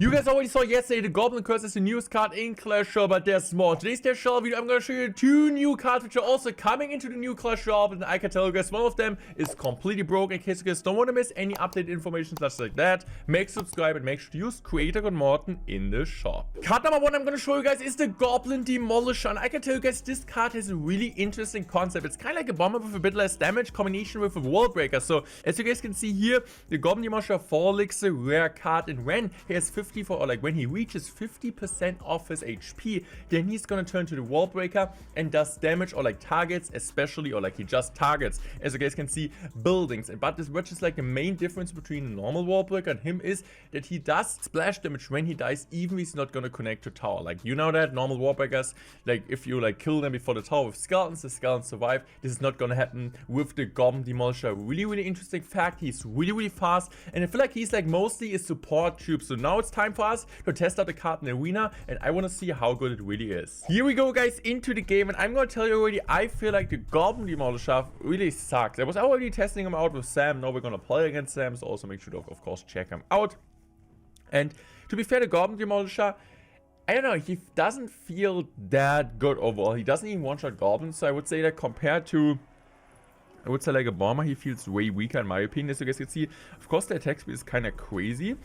You guys already saw yesterday the Goblin Curse is the newest card in Clash Royale, but there's more. Today's Clash Royale video, I'm going to show you 2 new cards which are also coming into the new Clash Royale, and I can tell you guys one of them is completely broken. In case you guys don't want to miss any updated information such like that, make subscribe and make sure to use creator code Morten in the shop. Card number 1 I'm going to show you guys is the Goblin Demolisher, and I can tell you guys this card has a really interesting concept. It's kind of like a bomber with a bit less damage combination with a wall breaker. So as you guys can see here, the Goblin Demolisher 4 licks a rare card, and when he has 54 or like when he reaches 50% of his HP, then he's gonna turn to the wall breaker and does damage or like targets, especially, or like he just targets, as you guys can see, buildings. But this which is like the main difference between a normal wall breaker and him is that he does splash damage when he dies, even if he's not gonna connect to tower. Like, you know that normal wall breakers, like if you like kill them before the tower with skeletons, the skeletons survive. This is not gonna happen with the Goblin Demolisher. Really interesting fact. He's really fast, and I feel like he's like mostly a support troop. So now it's time for us to test out the card in the arena, and I want to see how good it really is. Here we go, guys, into the game, and I'm going to tell you already, I feel like the Goblin Demolisher really sucks. I was already testing him out with Sam. Now we're going to play against Sam, so also make sure to, of course, check him out. And to be fair, the Goblin Demolisher, I don't know, he doesn't feel that good overall. He doesn't even one-shot goblins, so I would say that compared to, I would say like a bomber, he feels way weaker in my opinion. As you guys can see, of course the attack speed is kind of crazy.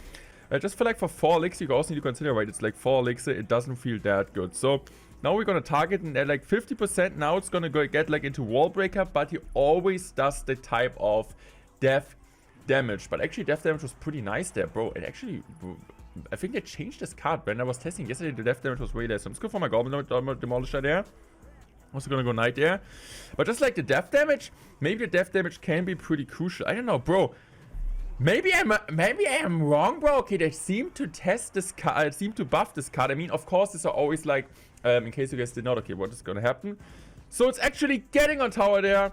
I just feel like for 4 licks, you also need to consider, right, it's like 4 licks, it doesn't feel that good. So now we're gonna target, and at like 50%, now it's gonna go get like into wall breaker, but he always does the type of death damage. But actually death damage was pretty nice there, bro. It actually, I think they changed this card. When I was testing yesterday, the death damage was way less. So I'm just going for my Goblin Demolisher there. Also gonna go Knight there. But just like the death damage, maybe the death damage can be pretty crucial. I don't know, bro. Maybe I am wrong, bro. Okay, they seem to test this card, seem to buff this card. I mean, of course, these are always like, in case you guys did not, okay, what is gonna happen? So it's actually getting on tower there.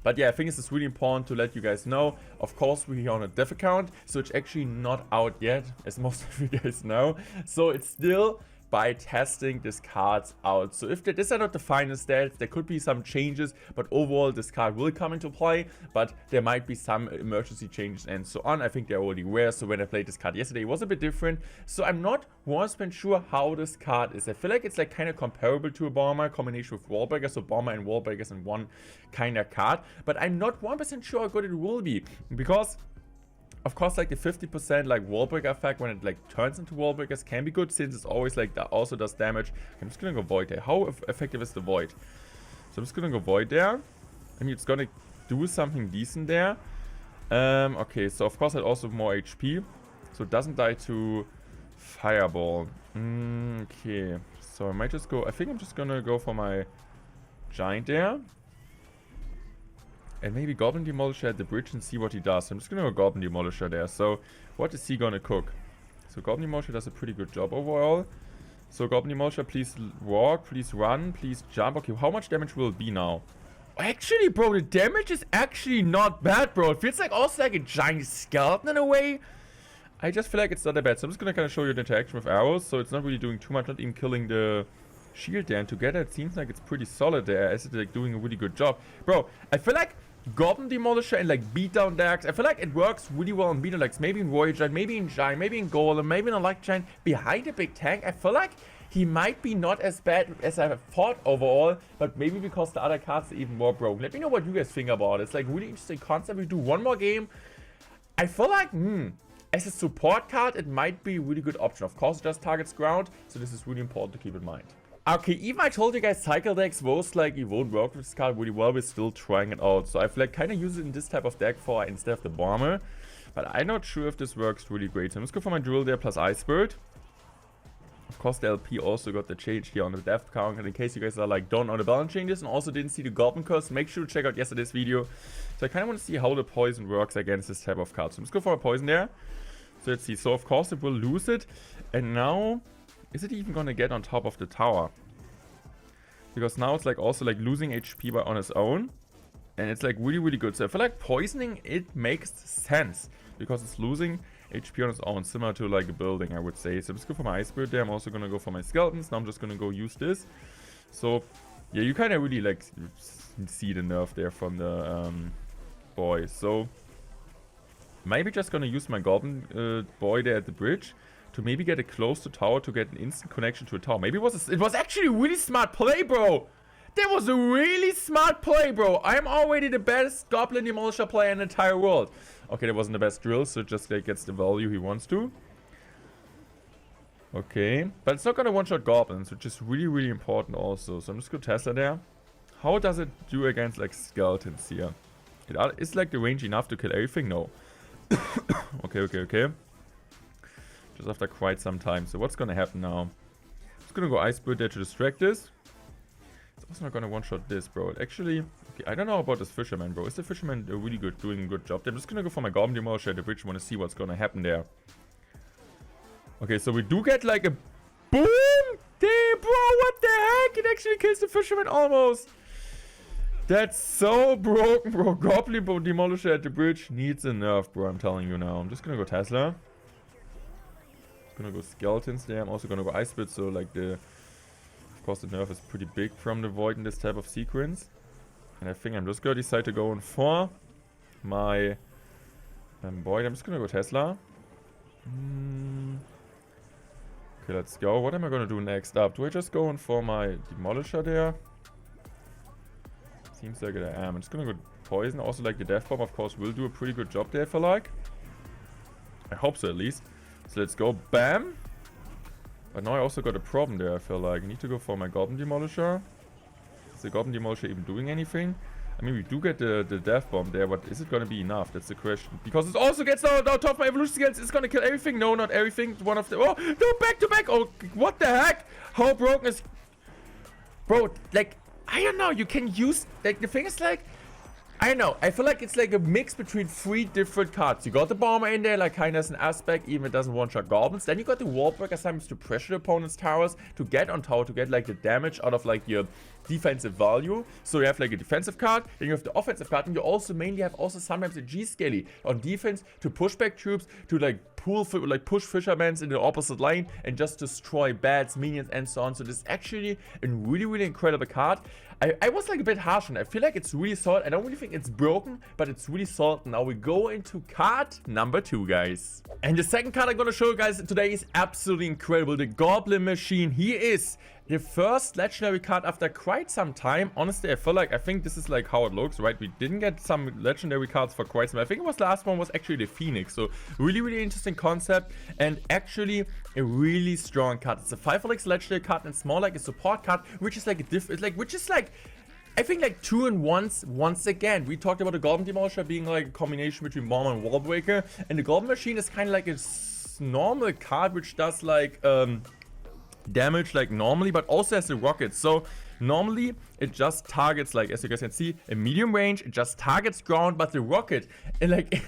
But yeah, I think this is really important to let you guys know. Of course, we're on a dev account, so it's actually not out yet, as most of you guys know. So it's still by testing this cards out. So if these are not the final stats, there could be some changes, but overall this card will come into play, but there might be some emergency changes and so on. I think they already were. So when I played this card yesterday, it was a bit different. So I'm not 100% sure how this card is. I feel like it's like kind of comparable to a bomber combination with wall breakers, so bomber and wall breakers in one kind of card, but I'm not 100% sure how good it will be, because of course, like the 50% like wall breaker effect when it like turns into wall breakers can be good, since it's always like that also does damage. I'm just gonna go void there. How effective is the void? So I'm just gonna go void there. I mean, it's gonna do something decent there. Okay, so of course it also have more HP, so it doesn't die to fireball. Okay, so I might just go. I think I'm just gonna go for my giant there. And maybe Goblin Demolisher at the bridge and see what he does. So I'm just going to go Goblin Demolisher there. So what is he going to cook? So Goblin Demolisher does a pretty good job overall. So Goblin Demolisher, please walk, please run, please jump. Okay, how much damage will it be now? Actually, bro, the damage is actually not bad, bro. It feels like also like a giant skeleton in a way. I just feel like it's not that bad. So I'm just going to kind of show you the interaction with arrows. So it's not really doing too much, not even killing the shield there. And together it seems like it's pretty solid there, as it's like doing a really good job. Bro, I feel like Goblin Demolisher and like beatdown decks, I feel like it works really well in beatdown decks. Maybe in Warrior Giant, maybe in Giant, maybe in Golem, maybe in a Light Giant behind a big tank. I feel like he might be not as bad as I thought overall, but maybe because the other cards are even more broken. Let me know what you guys think about it. It's like really interesting concept. We do one more game. I feel like, as a support card, it might be a really good option. Of course, it just targets ground, so this is really important to keep in mind. Okay, even I told you guys cycle decks most likely won't work with this card really well. We're still trying it out. So I've like kind of used it in this type of deck for instead of the bomber. But I'm not sure if this works really great. So I'm just going for my drill there plus Ice Bird. Of course, the LP also got the change here on the death count. And in case you guys are like don't know the balance changes and also didn't see the Goblin Curse, make sure to check out yesterday's video. So I kind of want to see how the poison works against this type of card. So I'm just going for a poison there. So let's see. So of course it will lose it. And now, is it even gonna get on top of the tower? Because now it's like also like losing HP on its own. And it's like really good. So I feel like poisoning it makes sense, because it's losing HP on its own, similar to like a building, I would say. So I'm just going for my Ice Bird there. I'm also gonna go for my skeletons. Now I'm just gonna go use this. So yeah, you kind of really like see the nerf there from the boys. So maybe just gonna use my Goblin boy there at the bridge to maybe get a close to tower to get an instant connection to a tower. Maybe it was actually a really smart play, bro. That was a really smart play, bro. I'm already the best Goblin Demolisher player in the entire world. Okay, that wasn't the best drill, so just like gets the value he wants to. Okay, but it's not gonna one-shot goblins, which is really, really important also. So I'm just gonna Tesla there. How does it do against like skeletons here? Is like the range enough to kill everything? No. Okay. Just after quite some time. So what's gonna happen now? I'm just gonna go Ice Bird there to distract this. It's also not gonna one-shot this, bro. Actually, okay, I don't know about this fisherman, bro. Is the fisherman really good, doing a good job? I'm just gonna go for my Goblin Demolisher at the bridge. Want to see what's gonna happen there. Okay, so we do get like a boom! Damn, bro, what the heck? It actually kills the fisherman almost. That's so broken, bro. Goblin Demolisher at the bridge needs a nerf, bro. I'm telling you now. I'm just gonna go Tesla. Just gonna go skeletons there. I'm also gonna go Ice Spit, so like of course the nerf is pretty big from the void in this type of sequence. And I think I'm just gonna decide to go in for my void. I'm just gonna go Tesla. Okay, let's go. What am I gonna do next up? Do I just go in for my Demolisher there? Seems like I am. I'm just gonna go Poison. Also, like the Death Bomb, of course, will do a pretty good job there, I feel like. I hope so, at least. So let's go. Bam! But now I also got a problem there, I feel like. I need to go for my Goblin Demolisher. Is the Goblin Demolisher even doing anything? I mean, we do get the Death Bomb there, but is it gonna be enough? That's the question. Because it also gets out top of my evolution skills. It's gonna kill everything. No, not everything. One of the... Oh, no, back to back. Oh, what the heck? How broken is... Bro, like, I don't know. You can use... Like, the thing is, like... I don't know. I feel like it's like a mix between 3 different cards. You got the Bomber in there, like kind of as an aspect, even if it doesn't one-shot goblins. Then you got the Wall Breaker sometimes to pressure the opponent's towers, to get on tower, to get like the damage out of like your defensive value. So you have like a defensive card, then you have the offensive card, and you also mainly have also sometimes a G-Scaly on defense to push back troops, to like push fishermen in the opposite lane and just destroy bats, minions, and so on. So this is actually a really, really incredible card. I was like a bit harsh on it. I feel like it's really solid. I don't really think it's broken, but it's really solid. Now we go into card number 2, guys. And the second card I'm gonna show you guys today is absolutely incredible. The Goblin Machine. He is the first legendary card after quite some time. Honestly, I think this is like how it looks, right? We didn't get some legendary cards for quite some time. I think it was the last one was actually the Phoenix. So really, really interesting concept and actually a really strong card. It's a 5-4 legendary card and it's more like a support card, which is like a I think like 2-in-1s once again. We talked about the Goblin Demolisher being like a combination between Bomber and Wall Breaker, and the Goblin Machine is kind of like a normal card which does like damage like normally, but also has a rocket. So normally it just targets, like as you guys can see, a medium range. It just targets ground, but the rocket, and like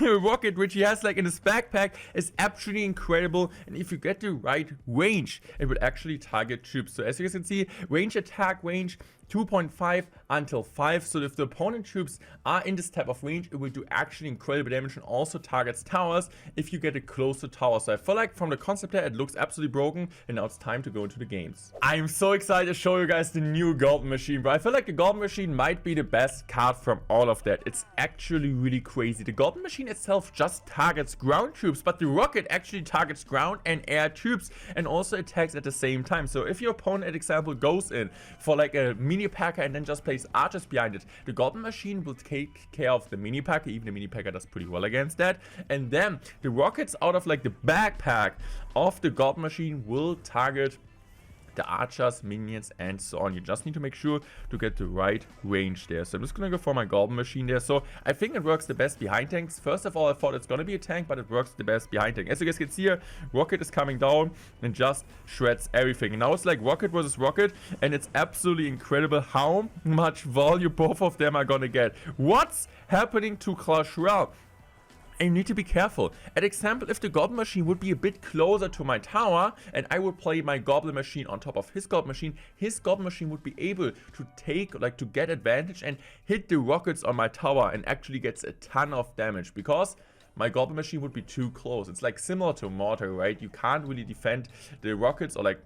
a rocket which he has like in his backpack, is absolutely incredible. And if you get the right range, it would actually target troops. So as you guys can see, range attack range 2.5 until 5. So if the opponent troops are in this type of range, it will do actually incredible damage and also targets towers if you get it close to towers. So I feel like from the concept here, it looks absolutely broken, and now it's time to go into the games. I'm so excited to show you guys the new Goblin Machine, but I feel like the Goblin Machine might be the best card from all of that. It's actually really crazy. The Goblin Machine itself just targets ground troops, but the rocket actually targets ground and air troops and also attacks at the same time. So if your opponent, for example, goes in for like a mini Pekka and then just plays archers behind it, the Goblin Machine will take care of the mini Pekka. Even the mini Pekka does pretty well against that. And then the rockets out of like the backpack of the Goblin Machine will target the archers, minions, and so on. You just need to make sure to get the right range there. So I'm just gonna go for my Goblin Machine there. So I think it works the best behind tanks. First of all, I thought it's gonna be a tank, but it works the best behind tank. As you guys can see here, rocket is coming down and just shreds everything. And now it's like rocket versus rocket, and it's absolutely incredible how much value both of them are gonna get. What's happening to Clash Royale? And you need to be careful. An example, if the Goblin Machine would be a bit closer to my tower and I would play my Goblin Machine on top of his Goblin Machine would be able to take, like, to get advantage and hit the rockets on my tower and actually gets a ton of damage because my Goblin Machine would be too close. It's like similar to Mortar, right? You can't really defend the rockets, or like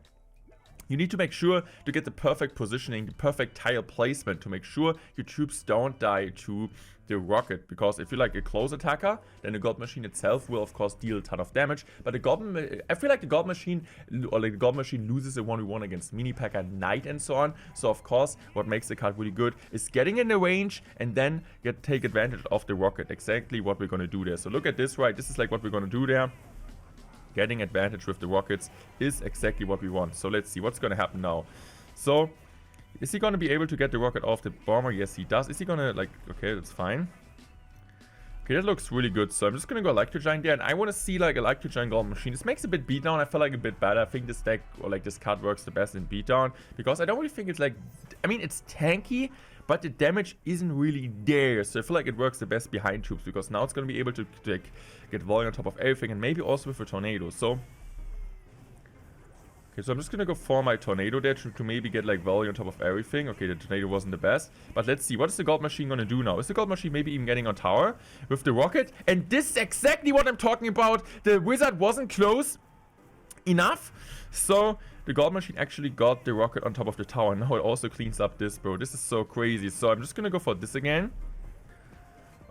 You need to make sure to get the perfect positioning, the perfect tile placement to make sure your troops don't die to the rocket. Because if you're like a close attacker, then the Goblin Machine itself will of course deal a ton of damage. But I feel like the Goblin Machine, or like the Goblin Machine loses a 1v1 against Mini Pekka, Knight and so on. So of course, what makes the card really good is getting in the range and then take advantage of the rocket. Exactly what we're gonna do there. So look at this, right? This is like what we're gonna do there. Getting advantage with the rockets is exactly what we want. So let's see what's going to happen now. So, is he going to be able to get the rocket off the bomber? Yes, he does. Is he going to, like, okay, that's fine. Okay, that looks really good. So I'm just going to go Electro Giant there. And I want to see, like, Electro Giant Goblin Machine. This makes a bit beatdown. I feel like a bit better. I think this deck, or like this card works the best in beatdown. Because I don't really think it's like, I mean, it's tanky, but the damage isn't really there. So I feel like it works the best behind troops, because now it's going to be able to like, get volume on top of everything, and maybe also with a tornado. So okay, so I'm just going to go for my tornado there to maybe get like volume on top of everything. Okay, the tornado wasn't the best, but let's see. What is the Goblin Machine going to do now? Is the Goblin Machine maybe even getting on tower with the rocket? And this is exactly what I'm talking about. The wizard wasn't close enough, so the Goblin Machine actually got the rocket on top of the tower. Now it also cleans up this, bro. This is so crazy. So I'm just gonna go for this again.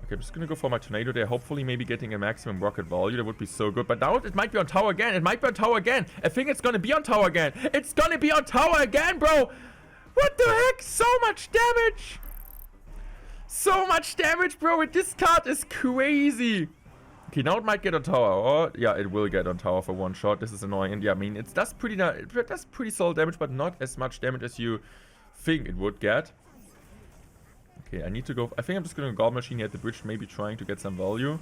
Okay, I'm just gonna go for my tornado there. Hopefully maybe getting a maximum rocket value. That would be so good. But now it might be on tower again. It might be on tower again. I think it's gonna be on tower again. It's gonna be on tower again, bro. What the heck? So much damage. So much damage, bro. This card is crazy. Okay, now it might get on tower, or yeah, it will get on tower for one shot. This is annoying, and yeah, I mean, it does pretty solid damage, but not as much damage as you think it would get. Okay, I need to go. I think I'm just gonna Goblin Machine here at the bridge, maybe trying to get some value.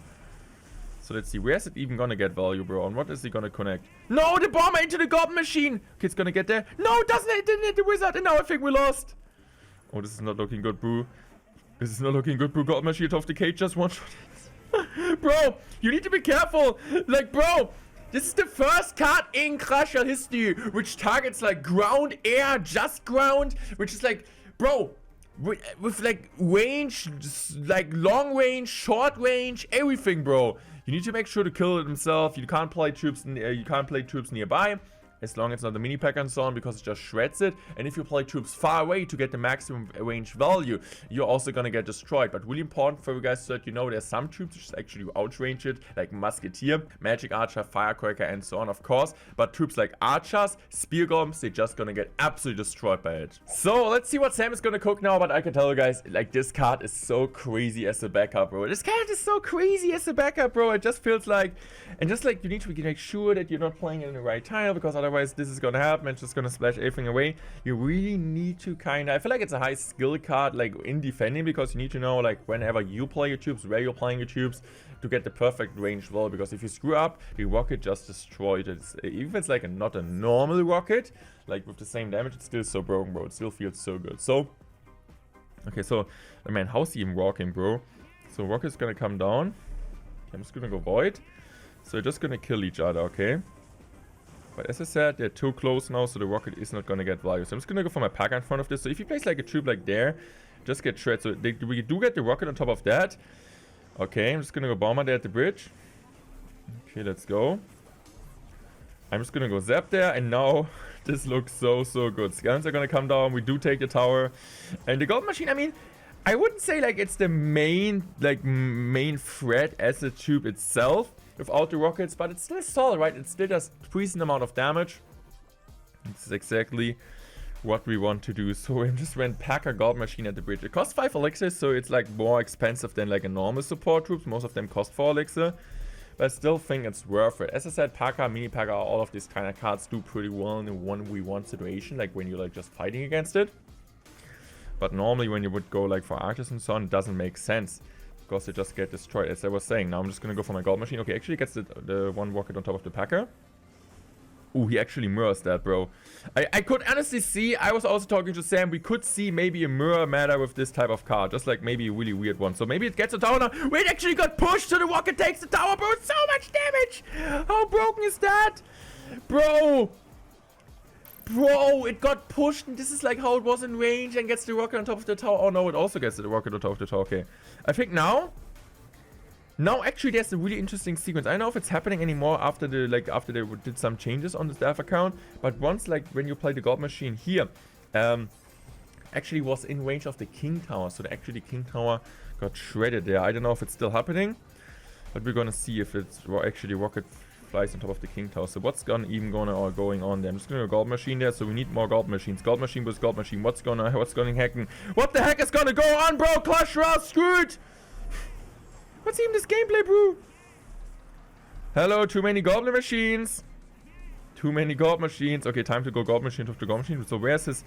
So let's see, where's it even gonna get value, bro? On what is he gonna connect? No, the bomber into the Goblin Machine. Okay, it's gonna get there. No, it doesn't. It didn't hit the wizard, and now I think we lost. Oh, this is not looking good, bro. This is not looking good, bro. Goblin Machine off the cage, just one shot. Bro, you need to be careful. Like, bro, this is the first card in Clash Royale history which targets like ground, air, just ground, which is like, bro, with like range, like long range, short range, everything, bro. You need to make sure to kill it himself. You can't play troops. You can't play troops nearby. As long as it's not the mini pack and so on, because it just shreds it. And if you play troops far away to get the maximum range value, you're also gonna get destroyed. But really important for you guys so that you know there's some troops which actually outrange it, like Musketeer, Magic Archer, Firecracker, and so on, of course. But troops like Archers, Spear Golems, they're just gonna get absolutely destroyed by it. So let's see what Sam is gonna cook now. But I can tell you guys, like, this card is so crazy as a backup, bro. This card is so crazy as a backup, bro. It just feels like, and just like you need to make sure that you're not playing in the right tile, because otherwise this is gonna happen. It's just gonna splash everything away. You really need to I feel like it's a high skill card, like in defending, because you need to know, like, whenever you play your troops, where you're playing your troops, to get the perfect range value. Because if you screw up, the rocket just destroyed it. Even if it's like not a normal rocket, like with the same damage, it's still so broken, bro. It still feels so good. So okay, so man, how's he even walking, bro? So rocket's gonna come down. Okay, I'm just gonna go void. So they're just gonna kill each other, okay? But as I said, they're too close now, so the rocket is not gonna get value. So I'm just gonna go for my Pekka in front of this. So if you place like a troop like there, just get shred. So we do get the rocket on top of that. Okay, I'm just gonna go bomber there at the bridge. Okay, let's go. I'm just gonna go zap there, and now this looks so good. Scans are gonna come down. We do take the tower, and the Goblin Machine. I mean, I wouldn't say like it's the main threat as a troop itself without the rockets, but it's still solid, right? It still does a decent amount of damage. This is exactly what we want to do. So we just went Pekka Goblin Machine at the bridge. It costs 5 elixirs, so it's like more expensive than like a normal support troops. Most of them cost 4 elixir, but I still think it's worth it. As I said, Pekka, mini Pekka, all of these kind of cards do pretty well in a 1v1 situation, like when you're like just fighting against it. But normally when you would go like for archers and so on, it doesn't make sense, because they just get destroyed, as I was saying. Now I'm just gonna go for my Goblin Machine. Okay, actually gets the one rocket on top of the Pekka. Ooh, he actually mirrors that, bro. I could honestly see, I was also talking to Sam, we could see maybe a mirror meta with this type of card. Just like maybe a really weird one. So maybe it gets a tower now. Wait, it actually got pushed, so the rocket takes the tower, bro. It's so much damage. How broken is that? Bro, it got pushed, and this is like how it was in range, and gets the rocket on top of the tower. Oh no, it also gets the rocket on top of the tower. Okay, I think now Now, actually, there's a really interesting sequence. I don't know if it's happening anymore after they did some changes on the staff account. But once, like, when you play the Goblin Machine here, actually was in range of the King Tower. So actually the King Tower got shredded there. I don't know if it's still happening, but we're gonna see if it's actually rocket flies on top of the King Tower. So what's going on there? I'm just gonna go Goblin Machine there. So we need more Goblin Machines. Goblin Machine versus Goblin Machine. What's going happen? What the heck is gonna go on, bro? Clash Royale screwed. What's even this gameplay, bro? Hello, too many Goblin Machines. Too many Goblin Machines. Okay, time to go Goblin Machine to the Goblin Machine. So where's this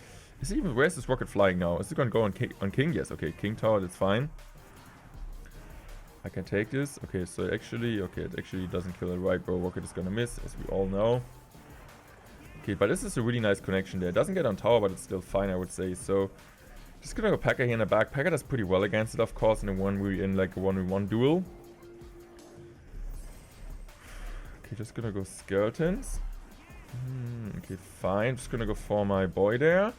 rocket flying now? Is it gonna go on King? Yes, okay, King Tower, that's fine. I can take this. Okay, so it actually doesn't kill it, right, bro? Rocket is gonna miss, as we all know. Okay, but this is a really nice connection there. It doesn't get on tower, but it's still fine, I would say. So just gonna go Pekka here in the back. Pekka does pretty well against it, of course, in a 1v1 duel. Okay, just gonna go skeletons. Okay, fine. Just gonna go for my boy there.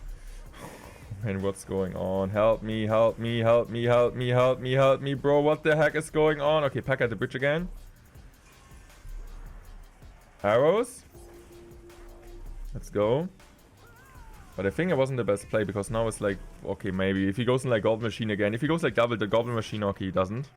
Man, what's going on? Help me, help me, help me, help me, help me, help me, bro. What the heck is going on? Okay, Pekka at the bridge again. Arrows. Let's go. But I think it wasn't the best play because now it's like, okay, maybe. If he goes in like Goblin Machine again. If he goes like double the Goblin Machine, okay, he doesn't.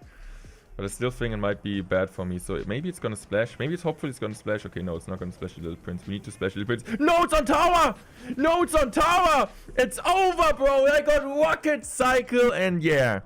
But I still think it might be bad for me. So maybe it's gonna splash. Maybe hopefully it's gonna splash. Okay, no, it's not gonna splash the Little Prince. We need to splash the Little Prince. No, it's on tower! No, it's on tower! It's over, bro! I got rocket cycle and yeah.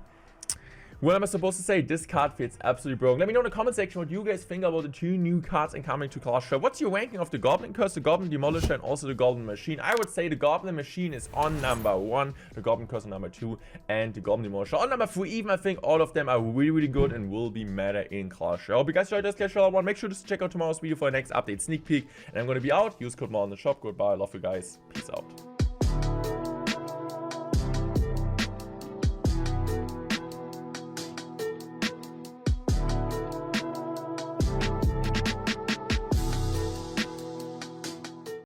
What am I supposed to say? This card feels absolutely broken. Let me know in the comment section what you guys think about the 2 new cards incoming to Clash Royale. What's your ranking of the Goblin Curse, the Goblin Demolisher, and also the Goblin Machine? I would say the Goblin Machine is on number 1, the Goblin Curse on number 2, and the Goblin Demolisher on number 3. Even I think all of them are really, really good and will be meta in Clash Royale. I hope you guys enjoyed this Clash Royale 1. Make sure to check out tomorrow's video for the next update sneak peek. And I'm going to be out. Use code more in the shop. Goodbye. I love you guys. Peace out.